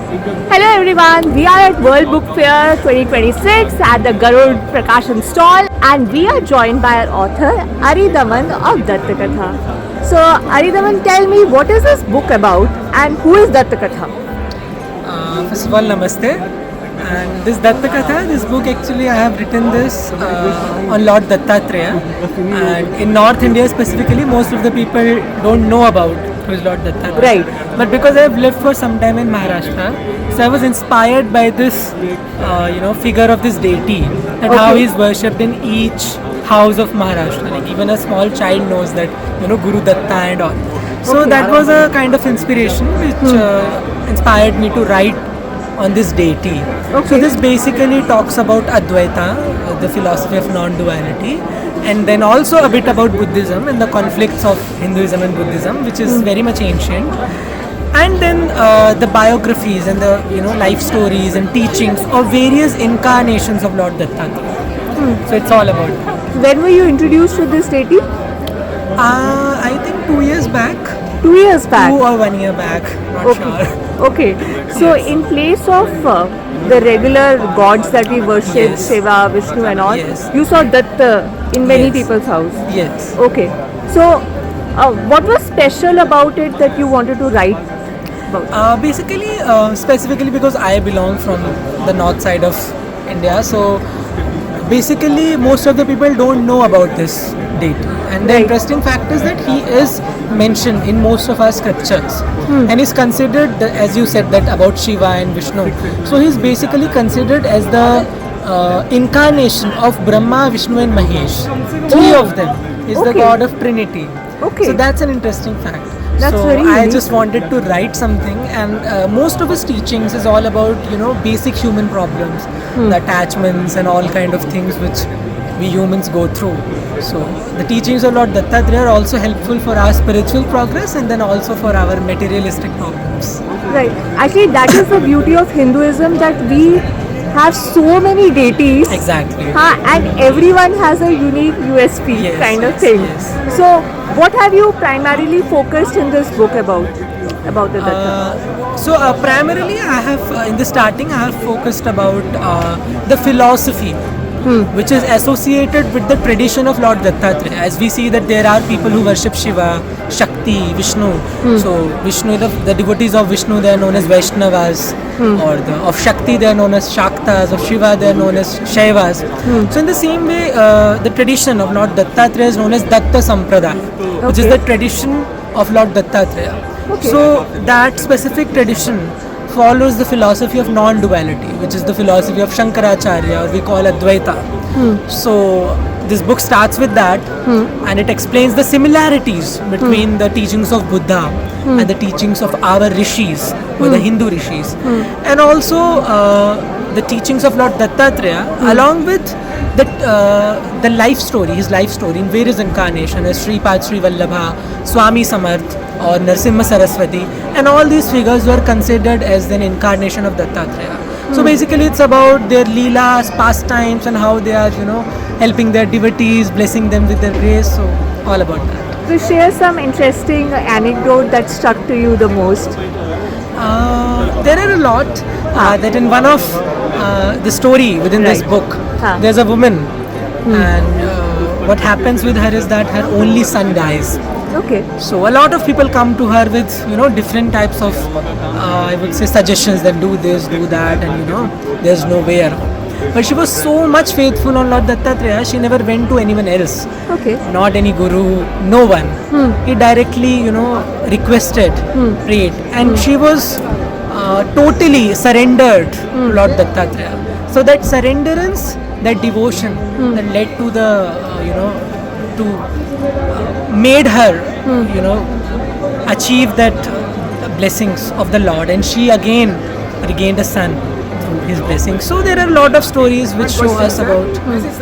Hello everyone, we are at World Book Fair 2026 at the Garud Prakashan stall and we are joined by our author Aridaman of Dattakatha. So Aridaman, tell me, what is this book about and who is Dattakatha? First of all, namaste. And this Dattakatha, this book actually I have written this on Lord Dattatreya. And in North India specifically, most of the people don't know about who is Lord Dattatreya. Right. But because I have lived for some time in Maharashtra, so I was inspired by this, figure of this deity, that how he is worshipped in each house of Maharashtra. Like even a small child knows that, Guru Datta and all. So that was a kind of inspiration which inspired me to write on this deity. So this basically talks about Advaita, the philosophy of non-duality, and then also a bit about Buddhism and the conflicts of Hinduism and Buddhism, which is very much ancient. And then the biographies and the life stories and teachings of various incarnations of Lord Dattatreya. So it's all about that. When were you introduced to this deity? I think 2 years back. 2 years back. 2 or 1 year back, not sure. Okay, so in place of the regular gods that we worship, Yes. Shiva, Vishnu and all, Yes. you saw Datta in many Yes. people's house. Yes. Okay, so what was special about it that you wanted to write about? Basically, specifically because I belong from the north side of India, so basically most of the people don't know about this deity. And the Right. interesting fact is that he is mentioned in most of our scriptures and is considered, as you said that about Shiva and Vishnu, so he's basically considered as the incarnation of Brahma, Vishnu and Mahesh. Three of them is the Okay. god of Trinity. Okay. So that's an interesting fact. That's So very I unique. just wanted to write something, and most of his teachings is all about basic human problems, the attachments and all kind of things which we humans go through. So the teachings of Lord Dattatreya are also helpful for our spiritual progress and then also for our materialistic problems. Right, actually that is the beauty of Hinduism, that we have so many deities. Exactly. And everyone has a unique USP Yes, kind of yes, thing. yes. So, what have you primarily focused in this book about the Datta? So primarily I have in the starting I have focused about the philosophy which is associated with the tradition of Lord Dattatreya. As we see that there are people who worship Shiva, Shakti, Vishnu. So Vishnu, the devotees of Vishnu, they are known as Vaishnavas, or of Shakti they are known as Shaktas, of Shiva they are known as Shaivas. So in the same way, the tradition of Lord Dattatreya is known as Datta Sampradaya, which is Okay. the tradition of Lord Dattatreya. Okay. So that specific tradition follows the philosophy of non-duality, which is the philosophy of Shankaracharya, or we call Advaita. So this book starts with that, and it explains the similarities between the teachings of Buddha and the teachings of our rishis, or the Hindu rishis, and also the teachings of Lord Dattatreya, along with the life story, his life story in various incarnations, as Sripad Sri Vallabha, Swami Samarth, or Narsimha Saraswati, and all these figures were considered as an incarnation of Dattatreya. So basically it's about their leelas, pastimes, and how they are, helping their devotees, blessing them with their grace, so all about that. So, share some interesting anecdote that stuck to you the most. There are a lot that in one of the story within this Right. book, Huh. there's a woman, and what happens with her is that her only son dies. Okay. So a lot of people come to her with different types of I would say suggestions that do this, do that, and there's no way around. But she was so much faithful on Lord Dattatreya, she never went to anyone else. Okay. Not any guru, no one. He directly requested, prayed, and she was totally surrendered to Lord Dattatreya. So that surrenderance, that devotion, that led to the made her achieve that blessings of the Lord, and she again regained a son through his blessings. So there are a lot of stories which show us about. This is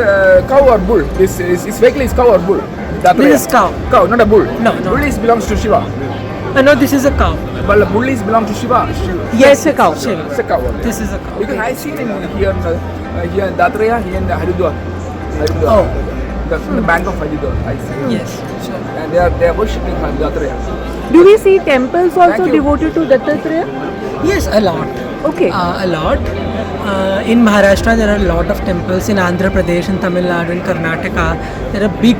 cow or bull? This is basically cow or bull? This is cow. Cow, not a bull. No, no. Bull is belongs to Shiva. No, this is a cow. But the bull is belongs to Shiva. Yes, a cow. Shiva. It's a cow. Only. This is a cow. Because I seen in here in Dattatreya, here in Haridwar. Oh. The bank of Haridwar. I see. Yes, sure. And they are worshipping Dattatreya. Do we see temples also Thank you. devoted to Dattatreya? Yes, a lot. Okay. A lot. In Maharashtra, there are a lot of temples. In Andhra Pradesh, in Tamil Nadu, in Karnataka, there are big,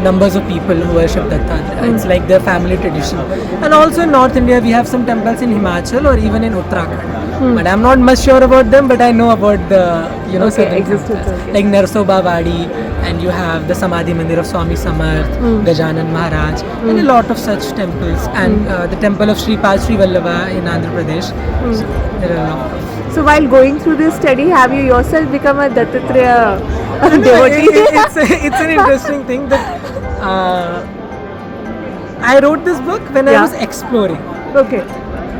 numbers of people who worship Dattatreya. It's like their family tradition. And also in North India, we have some temples in Himachal or even in Uttarakhand. But I'm not much sure about them, but I know about the, certain existence, temples. okay. Like Narsoba Wadi, and you have the Samadhi Mandir of Swami Samarth, Gajanan Maharaj, and a lot of such temples. And the temple of Shripad Sri Vallabha in Andhra Pradesh. So there are a lot of. So while going through this study, have you yourself become a Dattatreya No, devotee? it's an interesting thing that I wrote this book when I was exploring. Okay.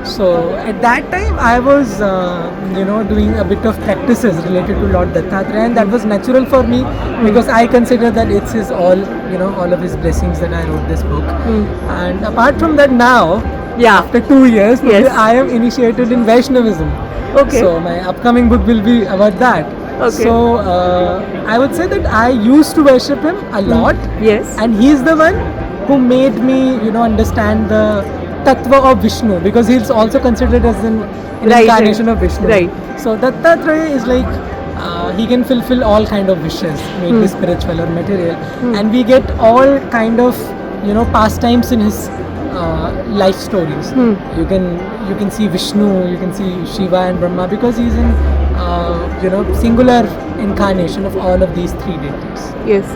So at that time I was doing a bit of practices related to Lord Dattatreya, and that was natural for me because I consider that it's his all of his blessings that I wrote this book. And apart from that, now after 2 years Yes. I am initiated in Vaishnavism. Okay. So my upcoming book will be about that. Okay. So I would say that I used to worship him a lot. Yes. And he's the one who made me, understand the tattva of Vishnu, because he's also considered as an incarnation of Vishnu. Right. So Dattatreya is like he can fulfill all kind of wishes, maybe spiritual or material, and we get all kind of pastimes in his life stories. You can see Vishnu, you can see Shiva and Brahma, because he's in singular incarnation of all of these three deities. Yes.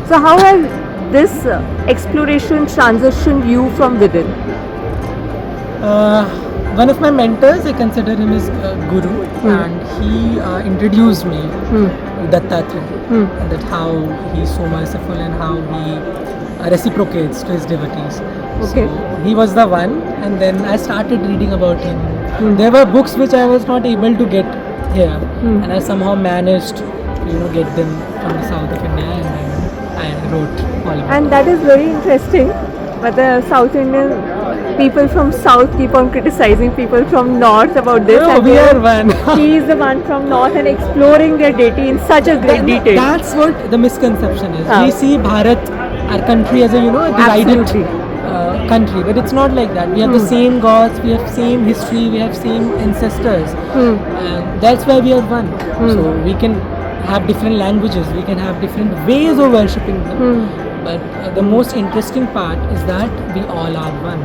So how has this exploration transitioned you from within? One of my mentors, I consider him as guru, and he introduced me to Dattatreya, and that how he's so merciful and how he reciprocates to his devotees. Okay. So he was the one, and then I started reading about him. There were books which I was not able to get here, and I somehow managed to get them from the south of India, and then I wrote all about And that is very interesting. But the South Indian people from South keep on criticizing people from North about this. No, and we they- are one. He is the one from North and exploring their deity in such a great detail. That's what the misconception is. Ah. We see Bharat, our country, as a divided Absolutely. country, but it's not like that. We have the same gods, we have same history, we have same ancestors, and that's why we are one. So we can have different languages, we can have different ways of worshipping them. But the most interesting part is that we all are one.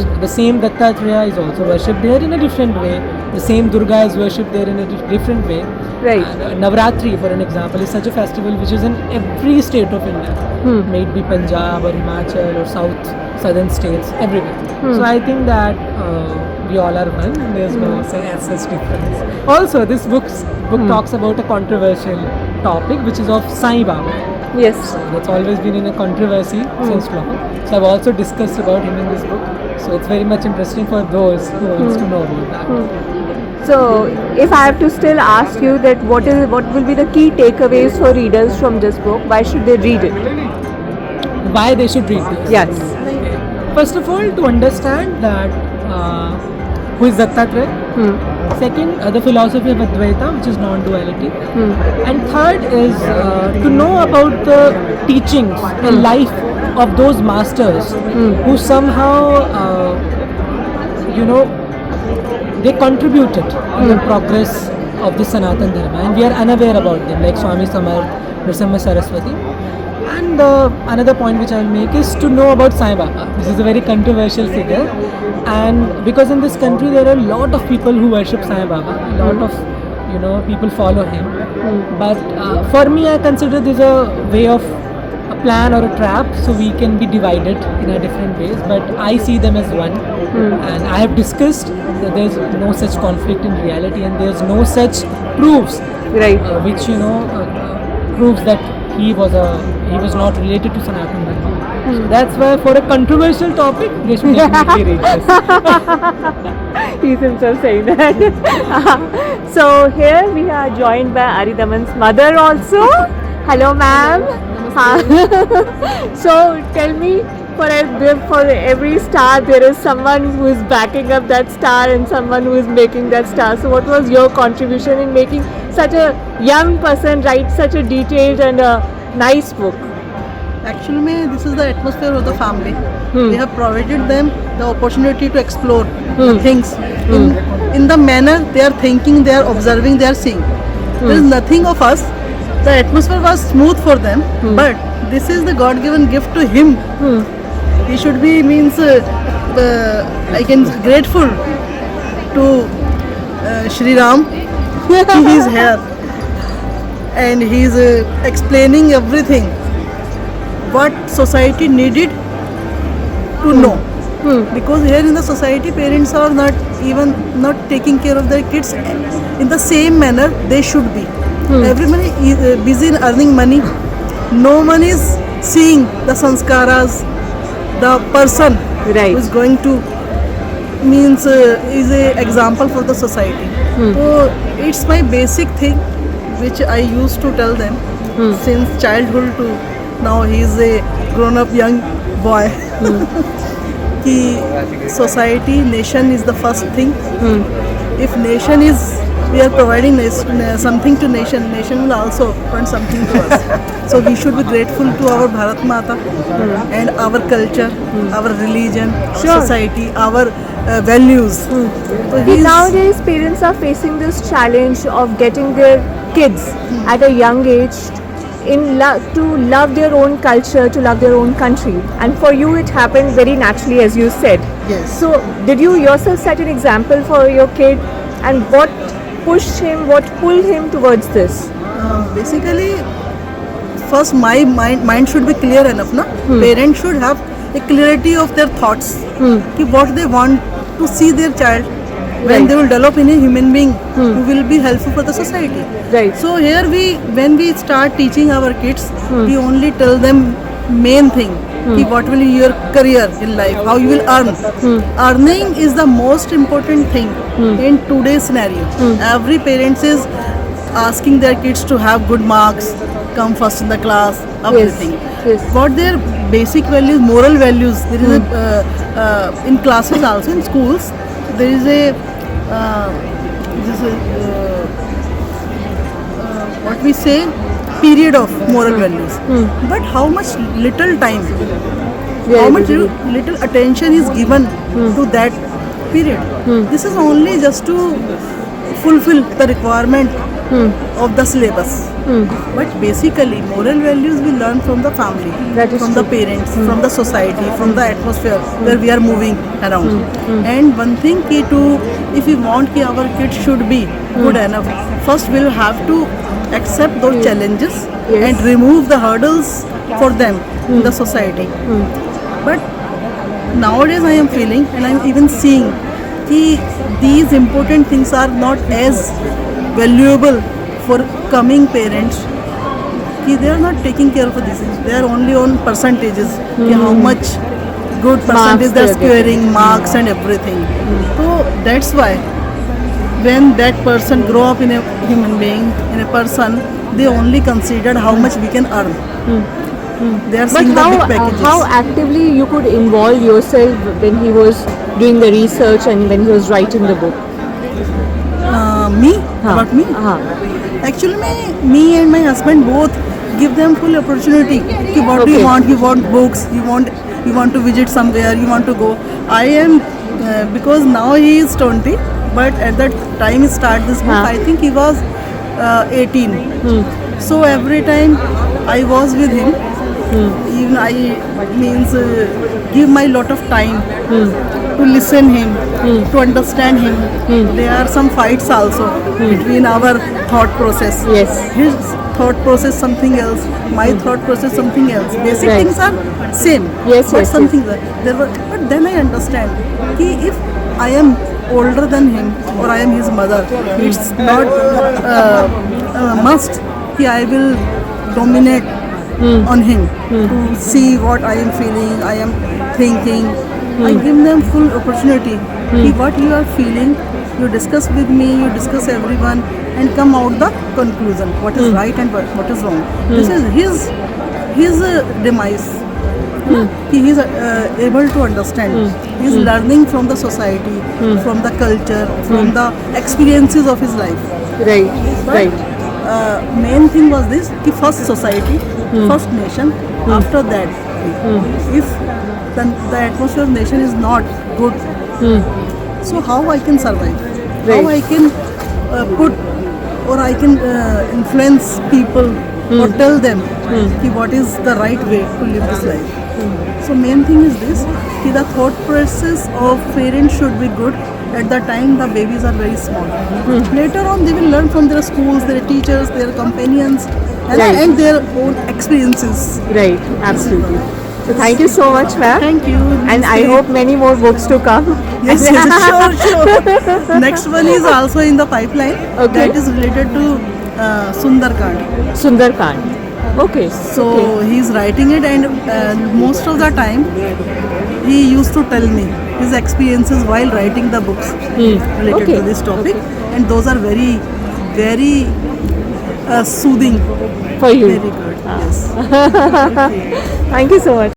So the same Dattatreya is also worshipped there in a different way. The same Durga is worshipped there in a different way. Right. Navratri, for an example, is such a festival which is in every state of India. May it be Punjab or Himachal or southern states, everywhere. So I think that we all are one, and there's no such difference. Also, this book talks about a controversial topic, which is of Sai Baba. Yes. That's always been in a controversy since long. So I've also discussed about him in this book. So it's very much interesting for those who wants to know about that. So if I have to still ask you that what will be the key takeaways for readers from this book, why should they read it? Why they should read this? Yes. First of all, to understand that who is Dattatreya. Second, the philosophy of Advaita, which is non-duality. And third is to know about the teachings and life of those masters who somehow, they contributed to the progress of the Sanatan Dharma, and we are unaware about them, like Swami Samarth, Nrsimha Saraswati. And another point which I will make is to know about Sai Baba. This is a very controversial figure, and because in this country there are a lot of people who worship Sai Baba, a lot of people follow him. But for me, I consider this a way of a plan or a trap, so we can be divided in a different ways. But I see them as one, and I have discussed that there is no such conflict in reality, and there is no such proofs Right. which proves that he was not related to Sanatan Dharma. So that's why for a controversial topic, they should definitely read this. He's himself saying that. So here we are joined by Aridaman's mother also. Hello, ma'am. So tell me, for every star there is someone who is backing up that star and someone who is making that star. So what was your contribution in making such a young person write such a detailed and a nice book? Actually, this is the atmosphere of the family. They have provided them the opportunity to explore the things in the manner they are thinking, they are observing, they are seeing. There is nothing of us. The atmosphere was smooth for them, but this is the God-given gift to him. He should be I can grateful to Shri Ram. He is here and he is explaining everything what society needed to know. Because here in the society, parents are not taking care of their kids in the same manner they should be. Everyone is busy in earning money. No one is seeing the sanskaras, the person Right. who is going to is a example for the society. So it's my basic thing which I used to tell them since childhood to now. He is a grown up young boy. कि society, nation is the first thing. If nation is, we are providing something to nation, nation will also provide something to us. So we should be grateful to our Bharat Mata and our culture, our religion, Sure. society, our values. So See, he's- nowadays parents are facing this challenge of getting their kids at a young age to love their own culture, to love their own country. And for you it happened very naturally, as you said. Yes. So did you yourself set an example for your kid, and what pushed him, what pulled him towards this? Basically, first my mind should be clear enough, na? Parents should have a clarity of their thoughts, ki what they want to see their child when Right. they will develop in a human being who will be helpful for the society. Right. So here when we start teaching our kids, we only tell them main thing, ki what will be your career in life, how you will earn. Earning is the most important thing in today's scenario. Every parent is asking their kids to have good marks, come first in the class, everything. yes. What their basic values, moral values, there is in classes also, in schools, there is what we say, period of moral values. But how much little time, how much little attention is given to that period. This is only just to fulfill the requirement of the syllabus. But basically moral values we learn from the family, That is from the true. parents, from the society, from the atmosphere where we are moving around. And one thing key to, if we want ki our kids should be good enough, first we'll have to accept those challenges and remove the hurdles for them in the society. But nowadays I am feeling and I am even seeing ki these important things are not as valuable for coming parents. Ki they are not taking care of these things. They are only on percentages. Ki how much good percentage they are they are scoring, marks and everything. So that's why when that person grow up in a human being, in a person, they only considered how much we can earn. They are But seeing the big packages. how actively you could involve yourself when he was doing the research and when he was writing the book? Me? हाँ, About me? हाँ. Actually, me and my husband both give them full opportunity. Ki what do you Okay. want? You want books? You want to visit somewhere? You want to go? I am because now he is 20, but at that time he started this book, हाँ. I think he was 18. So every time I was with him, even I give my lot of time to listen him, to understand him. There are some fights also between our thought process. Yes. His thought process something else, my thought process something else. Basic Right. things are same. Yes, but yes, something there were. But then I understand कि if I am older than him or I am his mother, it's not must कि I will dominate on him to see what I am feeling, I am thinking. I give them full opportunity. कि what you are feeling, you discuss with me, you discuss everyone, and come out the conclusion. What is right and what is wrong. This is his demise. He is able to understand. He is learning from the society, from the culture, from the experiences of his life. Right, But right. main thing was this: कि first society, first nation. After that, if the atmosphere of nation is not good, so how I can survive? how Right. I can put or I can influence people or tell them ki what is the right way to live this life. So main thing is this, ki the thought process of parents should be good at the time the babies are very small. Later on they will learn from their schools, their teachers, their companions, Right. and their own experiences. Right, absolutely. So thank you so much, ma'am. Thank you. And I hope many more books to come. Yes, yes, sure. Next one is also in the pipeline. Okay. That is related to Sundarkand. Sundarkand. Okay. So he's writing it, and most of the time he used to tell me his experiences while writing the books related Okay. to this topic, and those are very, very soothing. For you. Very good. Yes. Thank you so much.